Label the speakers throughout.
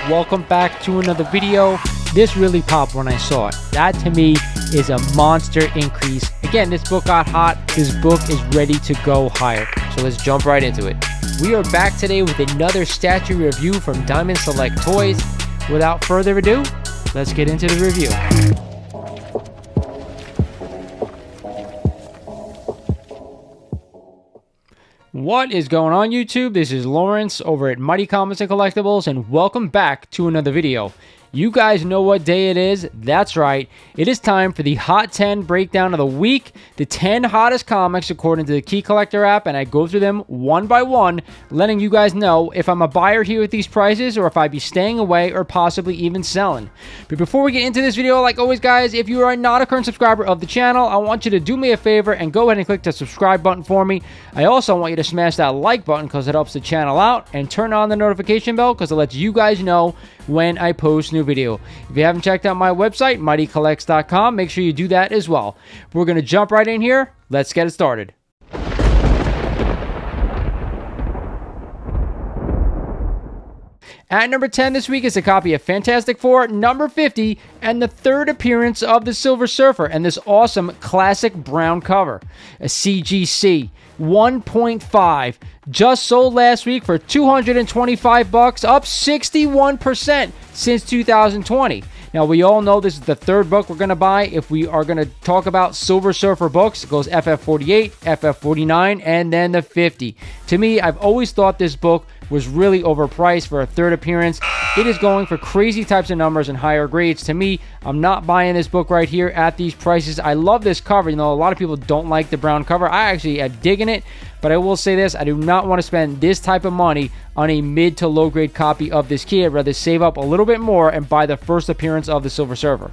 Speaker 1: welcome back to another video. This really popped when I saw it. That to me is a monster increase. Again, this book got hot. This book is ready to go higher.
Speaker 2: So let's jump right into it.
Speaker 1: We are back today with another statue review from Diamond Select Toys. Without further ado, let's get into the review. What is going on, YouTube? This is Lawrence over at Mighty Comics and Collectibles, and welcome back to another video. You guys know what day it is. That's right. It is time for the Hot 10 breakdown of the week. The 10 hottest comics according to the Key Collector app, and I go through them one by one, letting you guys know if I'm a buyer here at these prices or if I'd be staying away or possibly even selling. But before we get into this video, like always, guys, if you are not a current subscriber of the channel, I want you to do me a favor and go ahead and click the subscribe button for me. I also want you to smash that like button because it helps the channel out, and turn on the notification bell because it lets you guys know when I post new video. If you haven't checked out my website, mightycollects.com, make sure you do that as well. We're going to jump right in here. Let's get it started. At number 10 this week is a copy of Fantastic Four number 50 and the third appearance of the Silver Surfer and this awesome classic brown cover. A CGC 1.5 just sold last week for $225, up 61% since 2020. Now, we all know this is the third book we're going to buy. If we are going to talk about Silver Surfer books, it goes FF48, FF49, and then the 50. To me, I've always thought this book was really overpriced for a third appearance. It is going for crazy types of numbers and higher grades. To me, I'm not buying this book right here at these prices. I love this cover. You know, a lot of people don't like the brown cover. I actually am digging it, but I will say this. I do not want to spend this type of money on a mid to low grade copy of this key. I'd rather save up a little bit more and buy the first appearance of the Silver Surfer.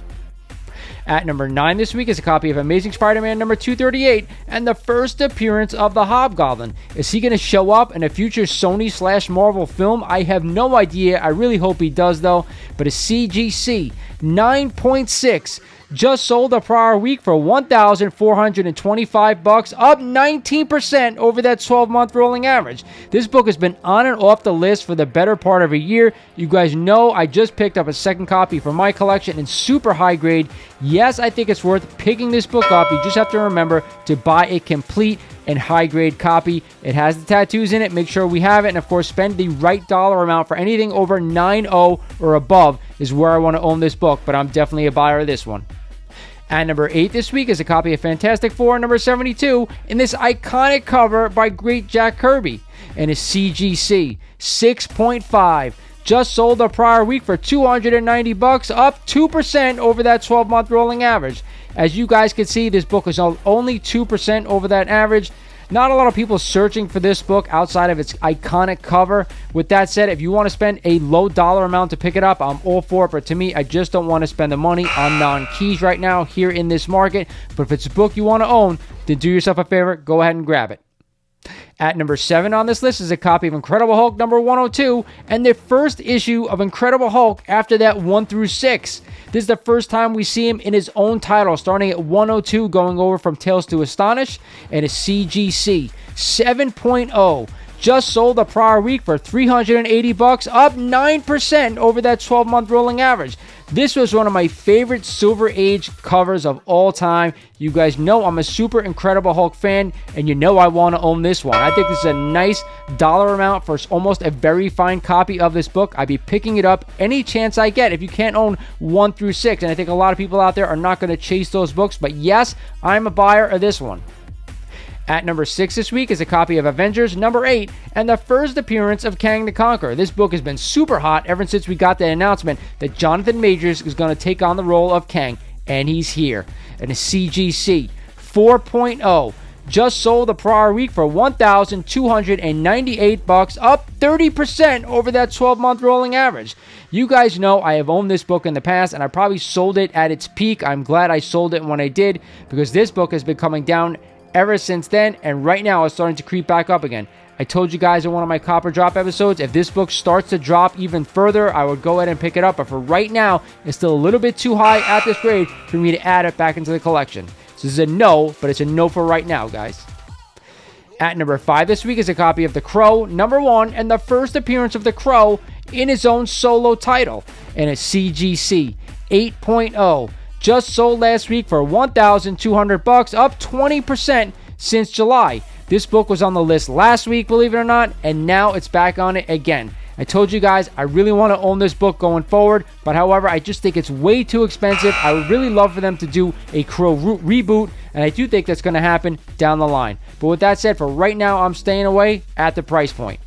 Speaker 1: At number 9 this week is a copy of Amazing Spider-Man number 238 and the first appearance of the Hobgoblin. Is he going to show up in a future Sony/Marvel film? I have no idea. I really hope he does, though. But a CGC 9.6 just sold the prior week for $1,425, up 19% over that 12-month rolling average. This book has been on and off the list for the better part of a year. You guys know I just picked up a second copy for my collection in super high grade. Yes, I think it's worth picking this book up. You just have to remember to buy a complete and high-grade copy. It has the tattoos in it. Make sure we have it. And, of course, spend the right dollar amount for anything over $9.0 or above is where I want to own this book. But I'm definitely a buyer of this one. At number 8 this week is a copy of Fantastic Four number 72 in this iconic cover by great Jack Kirby. And a CGC 6.5 just sold the prior week for $290, up 2% over that 12-month rolling average. As you guys can see, this book is only 2% over that average. Not a lot of people searching for this book outside of its iconic cover. With that said, if you want to spend a low dollar amount to pick it up, I'm all for it. But to me, I just don't want to spend the money on non-keys right now here in this market. But if it's a book you want to own, then do yourself a favor, go ahead and grab it. At number 7 on this list is a copy of Incredible Hulk number 102 and the first issue of Incredible Hulk after that 1 through 6. This is the first time we see him in his own title, starting at 102, going over from Tales to Astonish, and a CGC 7.0 just sold the prior week for $380, up 9% over that 12-month rolling average. This was one of my favorite Silver Age covers of all time. You guys know I'm a super Incredible Hulk fan, and you know I want to own this one. I think this is a nice dollar amount for almost a very fine copy of this book. I'd be picking it up any chance I get if you can't own 1 through 6. And I think a lot of people out there are not going to chase those books. But yes, I'm a buyer of this one. At number 6 this week is a copy of Avengers number 8 and the first appearance of Kang the Conqueror. This book has been super hot ever since we got the announcement that Jonathan Majors is going to take on the role of Kang, and he's here. And a CGC 4.0 just sold the prior week for $1,298, up 30% over that 12-month rolling average. You guys know I have owned this book in the past, and I probably sold it at its peak. I'm glad I sold it when I did, because this book has been coming down ever since then, and right now it's starting to creep back up again. I told you guys in one of my Copper Drop episodes, if this book starts to drop even further, I would go ahead and pick it up, but for right now, it's still a little bit too high at this grade for me to add it back into the collection. So this is a no, but it's a no for right now, guys. At number 5 this week is a copy of The Crow, number 1, and the first appearance of The Crow in his own solo title, and a CGC 8.0. Just sold last week for $1,200, up 20% since July. This book was on the list last week, believe it or not, and now it's back on it again. I told you guys I really want to own this book going forward, but however, I just think it's way too expensive. I would really love for them to do a Crow reboot, and I do think that's going to happen down the line. But with that said, for right now, I'm staying away at the price point.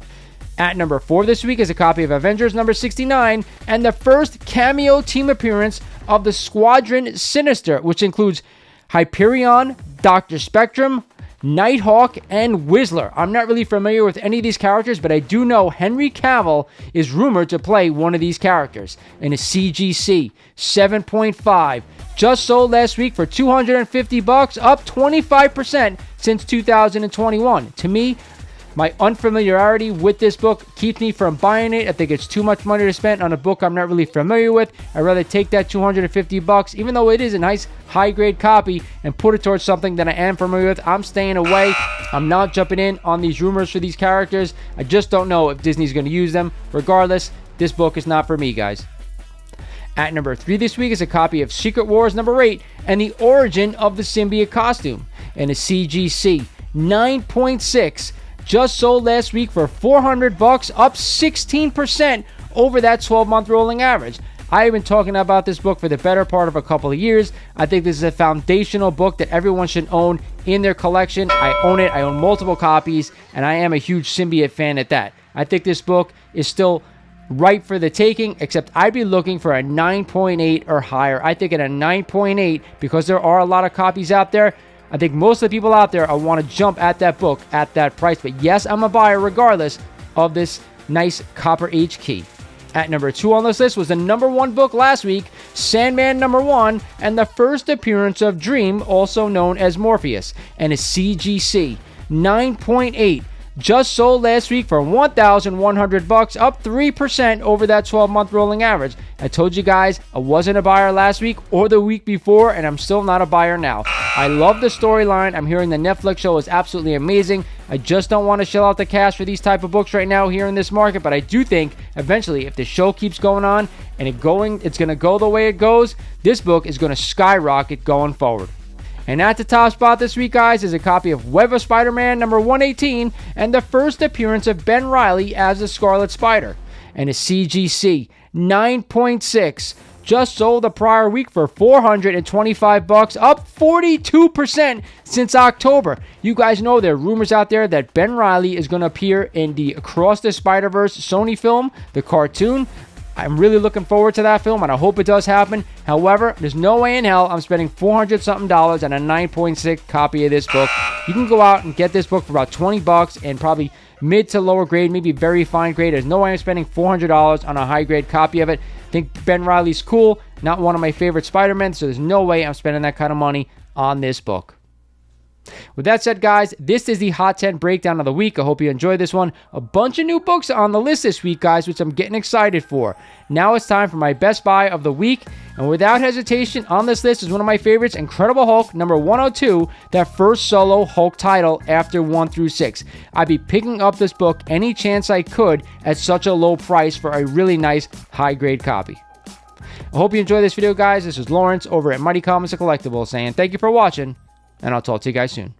Speaker 1: At number 4 this week is a copy of Avengers number 69, and the first cameo team appearance of the Squadron Sinister, which includes Hyperion, Dr. Spectrum, Nighthawk, and Whistler. I'm not really familiar with any of these characters, but I do know Henry Cavill is rumored to play one of these characters in a CGC 7.5. Just sold last week for $250, up 25% since 2021. To me, my unfamiliarity with this book keeps me from buying it. I think it's too much money to spend on a book I'm not really familiar with. I'd rather take that $250, even though it is a nice high-grade copy, and put it towards something that I am familiar with. I'm staying away. I'm not jumping in on these rumors for these characters. I just don't know if Disney's going to use them. Regardless, this book is not for me, guys. At number 3 this week is a copy of Secret Wars number 8 and the origin of the symbiote costume, and a CGC 9.6. Just sold last week for $400, up 16% over that 12-month rolling average. I have been talking about this book for the better part of a couple of years. I think this is a foundational book that everyone should own in their collection. I own it. I own multiple copies, and I am a huge symbiote fan at that. I think this book is still ripe for the taking, except I'd be looking for a 9.8 or higher. I think at a 9.8, because there are a lot of copies out there, I think most of the people out there want to jump at that book at that price. But yes, I'm a buyer regardless of this nice Copper Age key. At number 2 on this list was the number 1 book last week, Sandman number 1, and the first appearance of Dream, also known as Morpheus, and a CGC 9.8. Just sold last week for $1,100, up 3% over that 12-month rolling average. I told you guys I wasn't a buyer last week or the week before, and I'm still not a buyer now. I love the storyline. I'm hearing the Netflix show is absolutely amazing. I just don't want to shell out the cash for these type of books right now here in this market, but I do think eventually, if the show keeps going on and it's going to go the way it goes, this book is going to skyrocket going forward. And at the top spot this week, guys, is a copy of Web of Spider-Man number 118 and the first appearance of Ben Reilly as the Scarlet Spider, and a CGC 9.6. Just sold the prior week for $425, up 42% since October. You guys know there are rumors out there that Ben Reilly is going to appear in the Across the Spider-Verse Sony film, the cartoon. I'm really looking forward to that film, and I hope it does happen. However, there's no way in hell I'm spending $400-something on a 9.6 copy of this book. You can go out and get this book for about $20 and probably mid to lower grade, maybe very fine grade. There's no way I'm spending $400 on a high grade copy of it. I think Ben Reilly's cool, not one of my favorite Spider-Men, so there's no way I'm spending that kind of money on this book. With that said, guys, this is the Hot 10 breakdown of the week. I hope you enjoyed this one. A bunch of new books on the list this week, guys, which I'm getting excited for. Now it's time for my best buy of the week. And without hesitation, on this list is one of my favorites, Incredible Hulk number 102, that first solo Hulk title after 1 through 6. I'd be picking up this book any chance I could at such a low price for a really nice high-grade copy. I hope you enjoyed this video, guys. This is Lawrence over at Mighty Comics and Collectibles saying thank you for watching, and I'll talk to you guys soon.